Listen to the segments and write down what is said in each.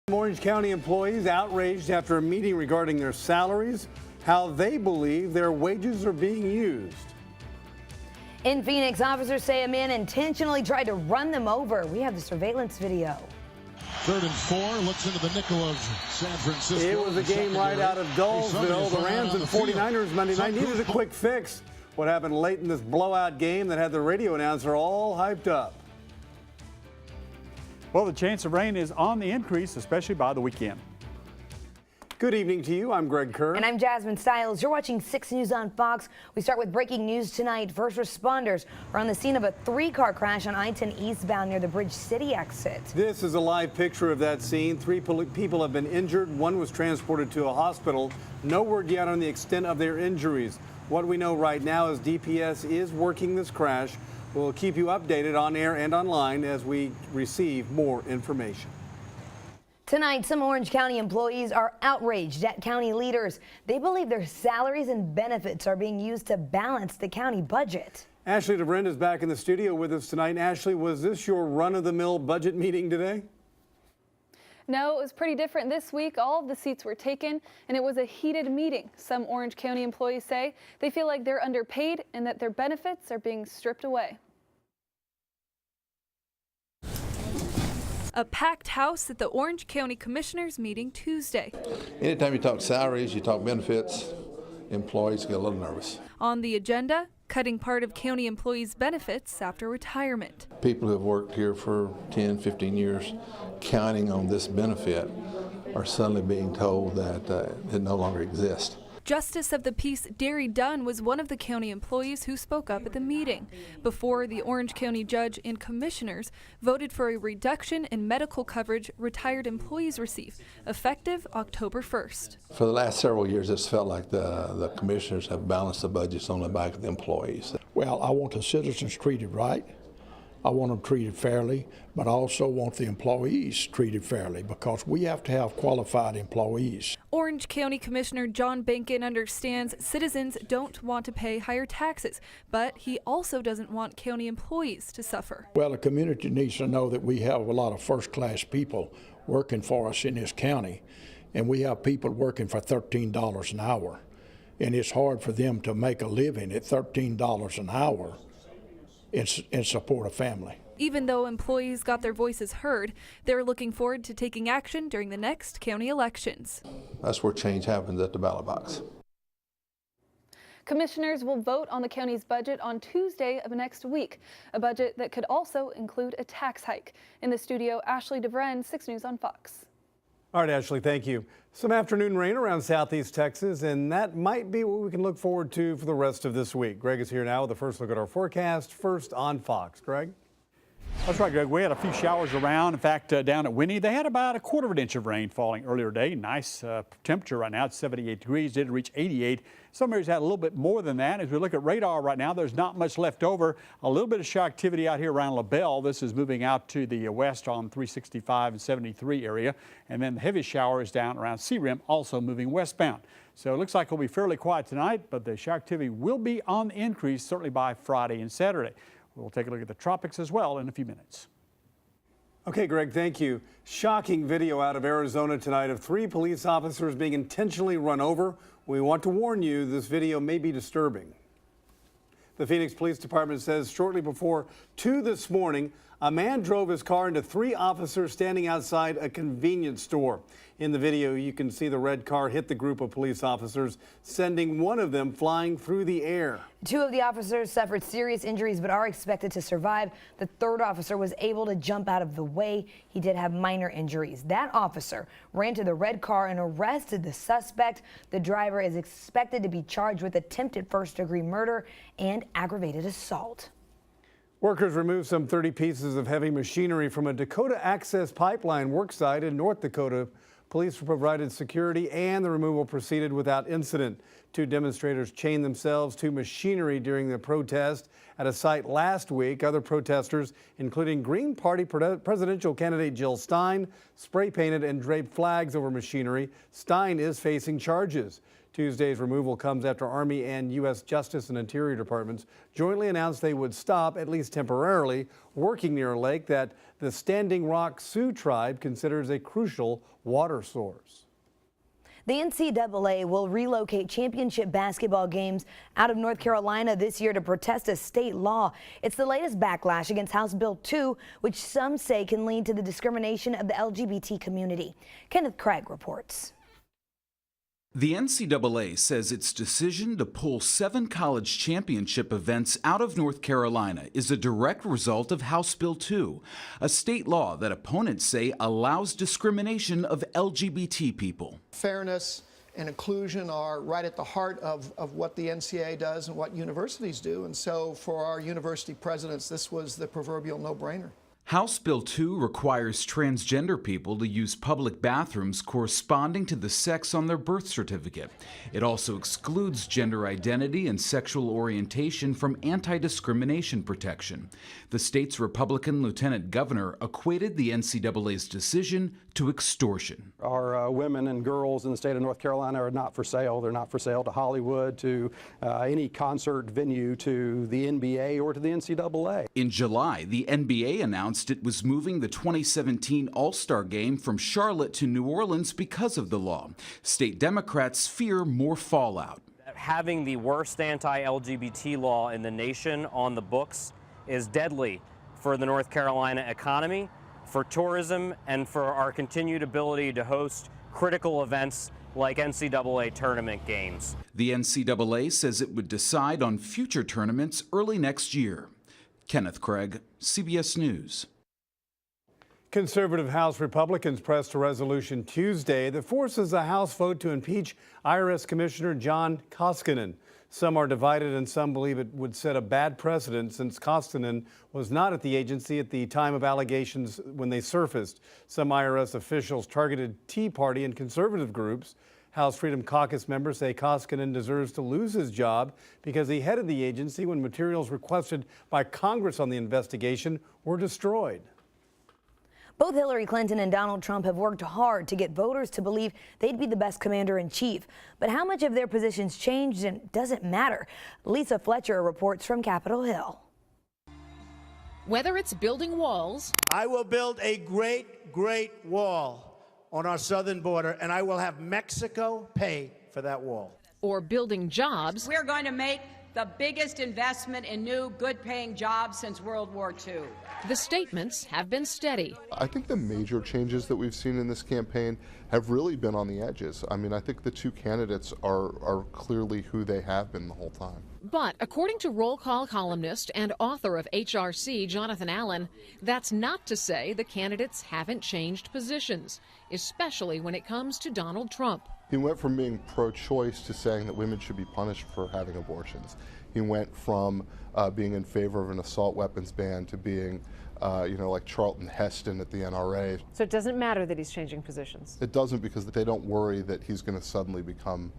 Orange County employees outraged after a meeting regarding their salaries, how they believe their wages are being used. In Phoenix, officers say a man intentionally tried to run them over. We have the surveillance video. 3rd and 4, looks into the nickel of San Francisco. It was a game right out of Dullsville. The Rams and 49ers Monday night needed a quick fix. What happened late in this blowout game that had the radio announcer all hyped up? Well, the chance of rain is on the increase, especially by the weekend. Good evening to you. I'm Greg Kerr. And I'm Jasmine Stiles. You're watching 6 News on Fox. We start with breaking news tonight. First responders are on the scene of a 3-car crash on I-10 eastbound near the Bridge City exit. This is a live picture of that scene. 3 people have been injured. 1 was transported to a hospital. No word yet on the extent of their injuries. What we know right now is DPS is working this crash. We'll keep you updated on air and online as we receive more information. Tonight, some Orange County employees are outraged at county leaders. They believe their salaries and benefits are being used to balance the county budget. Ashley DeVrend is back in the studio with us tonight. Ashley, was this your run-of-the-mill budget meeting today? No, it was pretty different this week. All of the seats were taken, and it was a heated meeting. Some Orange County employees say they feel like they're underpaid and that their benefits are being stripped away. A packed house at the Orange County Commissioners meeting Tuesday. Anytime you talk salaries, you talk benefits, employees get a little nervous. On the agenda, cutting part of county employees' benefits after retirement. People who have worked here for 10, 15 years, counting on this benefit, are suddenly being told that it no longer exists. Justice of the Peace Derry Dunn was one of the county employees who spoke up at the meeting before the Orange County judge and commissioners voted for a reduction in medical coverage retired employees receive, effective October 1st. For the last several years, it's felt like the commissioners have balanced the budgets on the back of the employees. Well, I want the citizens treated right. I want them treated fairly, but I also want the employees treated fairly because we have to have qualified employees. Orange County Commissioner John Benkin understands citizens don't want to pay higher taxes, but he also doesn't want county employees to suffer. Well, the community needs to know that we have a lot of first-class people working for us in this county, and we have people working for $13 an hour, and it's hard for them to make a living at $13 an hour and support a family. Even though employees got their voices heard, they're looking forward to taking action during the next county elections. That's where change happens, at the ballot box. Commissioners will vote on the county's budget on Tuesday of next week, a budget that could also include a tax hike. In the studio, Ashley DeVrend, 6 News on Fox. All right, Ashley, thank you. Some afternoon rain around southeast Texas, and that might be what we can look forward to for the rest of this week. Greg is here now with a first look at our forecast, first on Fox. Greg? That's right, Greg. We had a few showers around. In fact, down at Winnie, they had about a quarter of an inch of rain falling earlier today. Nice temperature right now. It's 78 degrees. Did reach 88. Some areas had a little bit more than that. As we look at radar right now, there's not much left over. A little bit of show activity out here around LaBelle. This is moving out to the west on 365 and 73 area. And then the heaviest shower is down around Sea Rim, also moving westbound. So it looks like it'll be fairly quiet tonight, but the show activity will be on the increase certainly by Friday and Saturday. We'll take a look at the tropics as well in a few minutes. Okay, Greg, thank you. Shocking video out of Arizona tonight of 3 police officers being intentionally run over. We want to warn you, this video may be disturbing. The Phoenix Police Department says shortly before 2 this morning, a man drove his car into 3 officers standing outside a convenience store. In the video, you can see the red car hit the group of police officers, sending one of them flying through the air. 2 of the officers suffered serious injuries but are expected to survive. The 3rd officer was able to jump out of the way. He did have minor injuries. That officer ran to the red car and arrested the suspect. The driver is expected to be charged with attempted first-degree murder and aggravated assault. Workers removed some 30 pieces of heavy machinery from a Dakota Access Pipeline worksite in North Dakota. Police provided security and the removal proceeded without incident. 2 demonstrators chained themselves to machinery during the protest at a site last week. Other protesters, including Green Party presidential candidate Jill Stein, spray painted and draped flags over machinery. Stein is facing charges. Tuesday's removal comes after Army and U.S. Justice and Interior Departments jointly announced they would stop, at least temporarily, working near a lake that the Standing Rock Sioux tribe considers a crucial water source. The NCAA will relocate championship basketball games out of North Carolina this year to protest a state law. It's the latest backlash against House Bill 2, which some say can lead to the discrimination of the LGBT community. Kenneth Craig reports. The NCAA says its decision to pull 7 college championship events out of North Carolina is a direct result of House Bill 2, a state law that opponents say allows discrimination of LGBT people. Fairness and inclusion are right at the heart of what the NCAA does and what universities do. And so for our university presidents, this was the proverbial no-brainer. House Bill 2 requires transgender people to use public bathrooms corresponding to the sex on their birth certificate. It also excludes gender identity and sexual orientation from anti-discrimination protection. The state's Republican lieutenant governor equated the NCAA's decision to extortion. Our women and girls in the state of North Carolina are not for sale. They're not for sale to Hollywood, to any concert venue, to the NBA or to the NCAA. In July, the NBA announced it was moving the 2017 All-Star Game from Charlotte to New Orleans because of the law. State Democrats fear more fallout. Having the worst anti-LGBT law in the nation on the books is deadly for the North Carolina economy, for tourism, and for our continued ability to host critical events like NCAA tournament games. The NCAA says it would decide on future tournaments early next year. Kenneth Craig, CBS News. Conservative House Republicans pressed a resolution Tuesday that forces a House vote to impeach IRS Commissioner John Koskinen. Some are divided and some believe it would set a bad precedent since Koskinen was not at the agency at the time of allegations when they surfaced. Some IRS officials targeted Tea Party and conservative groups. House Freedom Caucus members say Koskinen deserves to lose his job because he headed the agency when materials requested by Congress on the investigation were destroyed. Both Hillary Clinton and Donald Trump have worked hard to get voters to believe they'd be the best commander-in-chief. But how much of their positions changed and doesn't matter? Lisa Fletcher reports from Capitol Hill. Whether it's building walls, I will build a great wall on our southern border, and I will have Mexico pay for that wall. Or building jobs. We're going to make the biggest investment in new, good-paying jobs since World War II. The statements have been steady. I think the major changes that we've seen in this campaign have really been on the edges. I mean, I think the two candidates are clearly who they have been the whole time. But according to roll call columnist and author of HRC, Jonathan Allen, that's not to say the candidates haven't changed positions, especially when it comes to Donald Trump. He went from being pro-choice to saying that women should be punished for having abortions. He went from being in favor of an assault weapons ban to being, like Charlton Heston at the NRA. So it doesn't matter that he's changing positions? It doesn't, because they don't worry that he's going to suddenly become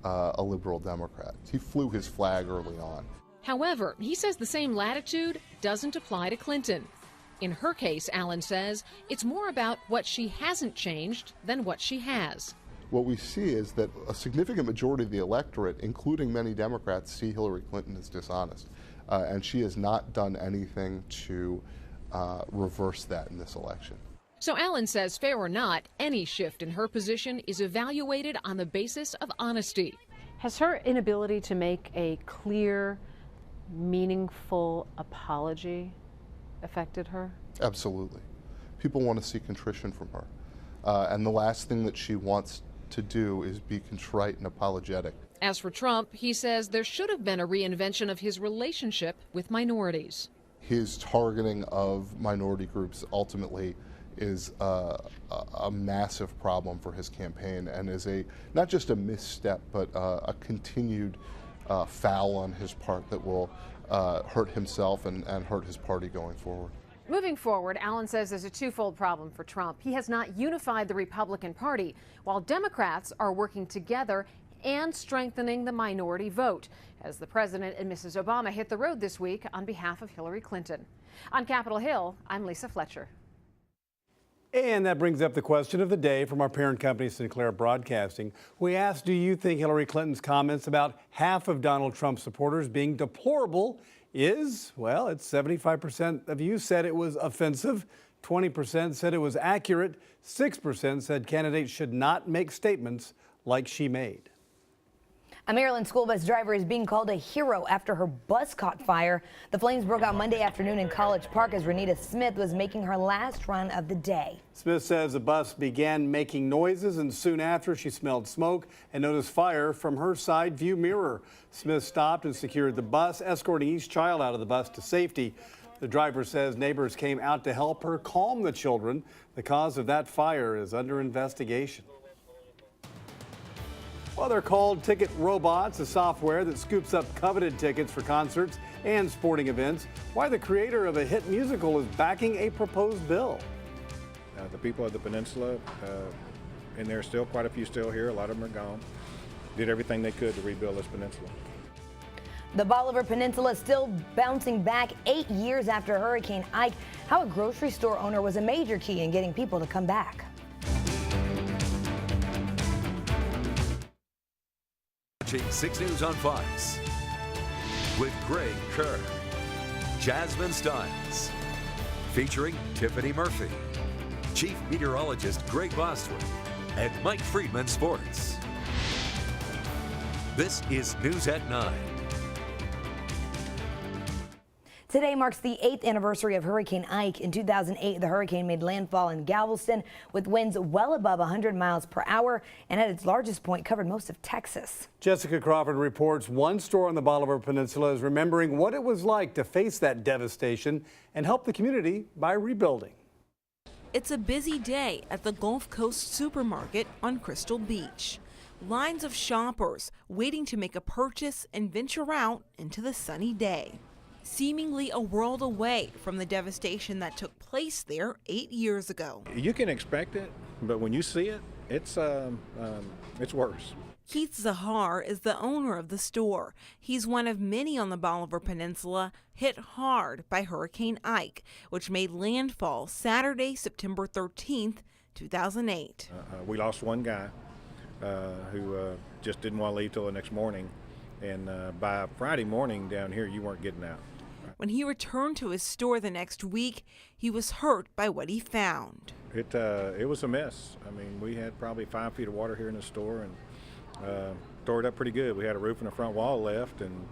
a liberal Democrat. He flew his flag early on. However, he says the same latitude doesn't apply to Clinton. In her case, Allen says, it's more about what she hasn't changed than what she has. What we see is that a significant majority of the electorate, including many Democrats, see Hillary Clinton as dishonest. And she has not done anything to reverse that in this election. So Allen says, fair or not, any shift in her position is evaluated on the basis of honesty. Has her inability to make a clear, meaningful apology affected her? Absolutely. People want to see contrition from her. And the last thing that she wants to do is be contrite and apologetic. As for Trump, he says there should have been a reinvention of his relationship with minorities. His targeting of minority groups ultimately is a massive problem for his campaign, and is not just a misstep, but a continued foul on his part that will hurt himself and hurt his party going forward. Moving forward, Allen says there's a twofold problem for Trump. He has not unified the Republican Party, while Democrats are working together and strengthening the minority vote, as the president and Mrs. Obama hit the road this week on behalf of Hillary Clinton. On Capitol Hill, I'm Lisa Fletcher. And that brings up the question of the day from our parent company, Sinclair Broadcasting. We asked, do you think Hillary Clinton's comments about half of Donald Trump's supporters being deplorable is, well, it's 75% of you said it was offensive, 20% said it was accurate, 6% said candidates should not make statements like she made. A Maryland school bus driver is being called a hero after her bus caught fire. The flames broke out Monday afternoon in College Park as Renita Smith was making her last run of the day. Smith says the bus began making noises, and soon after she smelled smoke and noticed fire from her side view mirror. Smith stopped and secured the bus, escorting each child out of the bus to safety. The driver says neighbors came out to help her calm the children. The cause of that fire is under investigation. Well, they're called ticket robots, a software that scoops up coveted tickets for concerts and sporting events. Why the creator of a hit musical is backing a proposed bill. The people of the peninsula, and there's still quite a few still here, a lot of them are gone, did everything they could to rebuild this peninsula. The Bolivar Peninsula is still bouncing back 8 years after Hurricane Ike. How a grocery store owner was a major key in getting people to come back. Watching 6 News on Fox with Greg Kerr, Jasmine Stiles, featuring Tiffany Murphy, Chief Meteorologist Greg Bostwick, and Mike Friedman Sports. This is News at 9. Today marks the 8th anniversary of Hurricane Ike. In 2008, the hurricane made landfall in Galveston with winds well above 100 miles per hour and at its largest point covered most of Texas. Jessica Crawford reports one store on the Bolivar Peninsula is remembering what it was like to face that devastation and help the community by rebuilding. It's a busy day at the Gulf Coast Supermarket on Crystal Beach. Lines of shoppers waiting to make a purchase and venture out into the sunny day. Seemingly a world away from the devastation that took place there 8 years ago. You can expect it, but when you see it, it's worse. Keith Zahar is the owner of the store. He's one of many on the Bolivar Peninsula hit hard by Hurricane Ike, which made landfall Saturday, September 13th, 2008. We lost one guy who just didn't want to leave till the next morning, and by Friday morning down here, you weren't getting out. When he returned to his store the next week, he was hurt by what he found. It was a mess. I mean, we had probably 5 feet of water here in the store and tore it up pretty good. We had a roof and a front wall left, and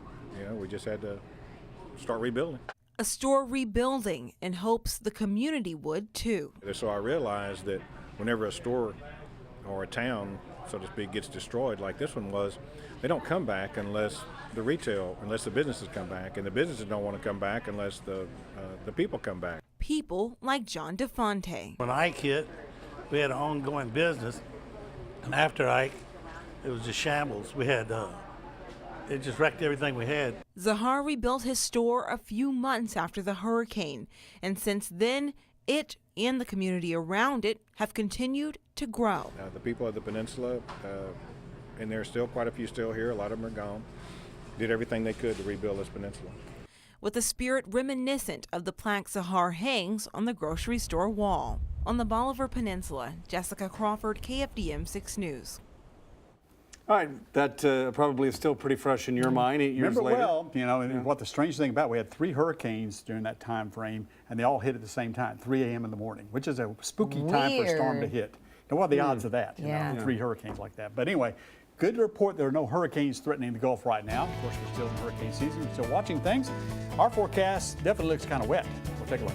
we just had to start rebuilding. A store rebuilding in hopes the community would too. So I realized that whenever a store or a town, so to speak, gets destroyed like this one was, they don't come back unless the businesses come back, and the businesses don't want to come back unless the people come back. People like John DeFonte. When Ike hit, we had an ongoing business, and after Ike, it was just shambles. We had, it just wrecked everything we had. Zahar rebuilt his store a few months after the hurricane, and since then, it and the community around it have continued to grow. The people of the peninsula, and there's still quite a few still here, a lot of them are gone, did everything they could to rebuild this peninsula. With a spirit reminiscent of the plaque Zahar hangs on the grocery store wall. On the Bolivar Peninsula, Jessica Crawford, KFDM 6 News. All right, that probably is still pretty fresh in your mind 8 years Remember later. well, and what the strange thing about, we had 3 hurricanes during that time frame, and they all hit at the same time, 3 a.m. in the morning, which is a spooky time for a storm to hit. Now, what are the odds of that? You know, 3 hurricanes like that. But anyway, good to report there are no hurricanes threatening the Gulf right now. Of course, we're still in hurricane season, we're still watching things. Our forecast definitely looks kind of wet. We'll take a look.